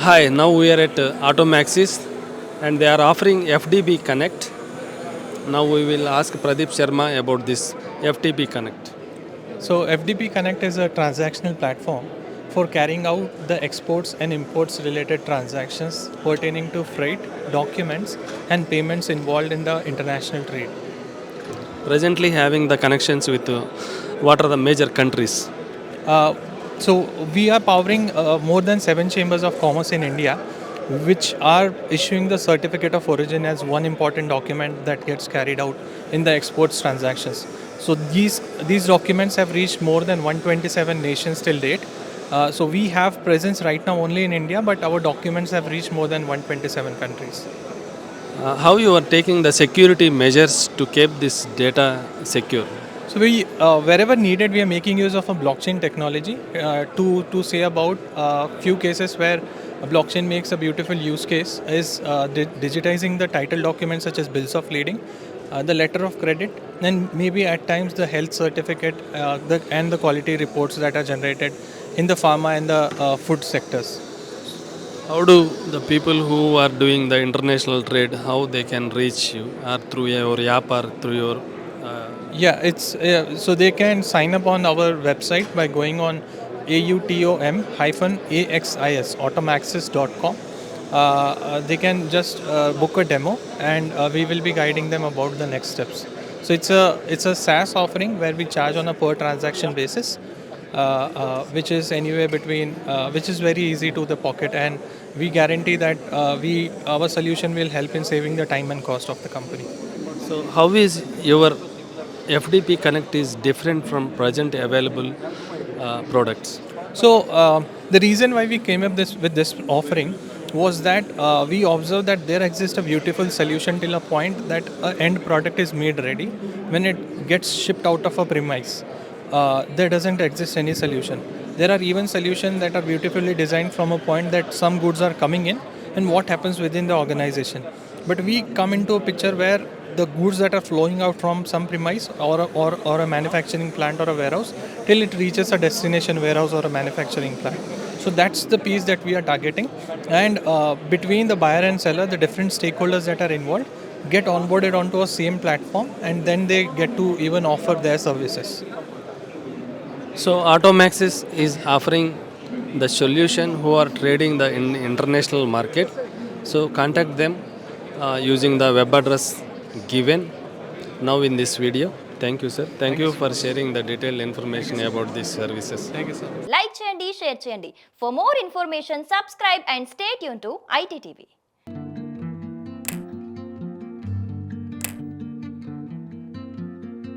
Hi, now we are at Automaxis and they are offering FDB Connect. Now we will ask Pratik Sharma about this FDB Connect. So FDP Connect is a transactional platform for carrying out the exports and imports related transactions pertaining to freight, documents, and payments involved in the international trade. Presently having the connections with what are the major countries? Uh, so we are powering more than 7 chambers of commerce in India, which are issuing the certificate of origin as one important document that gets carried out in the exports transactions. So these documents have reached more than 127 nations till date. So we have presence right now only in India, but our documents have reached more than 127 countries. How you are taking the security measures to keep this data secure? So we, wherever needed, we are making use of a blockchain technology to say about few cases where a blockchain makes a beautiful use case is digitizing the title documents such as bills of lading, the letter of credit, and maybe at times the health certificate and the quality reports that are generated in the pharma and the food sectors. How do the people who are doing the international trade, how they can reach you? Or through your app or through your Yeah, it's so they can sign up on our website by going on autom-axis automaxis.com. They can just book a demo, and we will be guiding them about the next steps. So it's a SaaS offering where we charge on a per transaction basis, which is anywhere between which is very easy to the pocket, and we guarantee that we our solution will help in saving the time and cost of the company. so how is your FDP Connect is different from present available products? So the reason why we came up with this offering was that we observed that there exists a beautiful solution till a point that an end product is made ready. When it gets shipped out of a premise, there doesn't exist any solution. There are even solutions that are beautifully designed from a point that some goods are coming in and what happens within the organization. But we come into a picture where the goods that are flowing out from some premise or a manufacturing plant or a warehouse till it reaches a destination warehouse or a manufacturing plant. So that's the piece that we are targeting. And between the buyer and seller, the different stakeholders that are involved get onboarded onto a same platform, and then they get to even offer their services. So Automaxis is offering the solution who are trading the international market. So contact them using the web address given now in this video. Thank you, sir. Thank you for sharing the detailed information about these services. Thank you, sir. Like చేయండి, share చేయండి. For more information subscribe and stay tune to ITTV.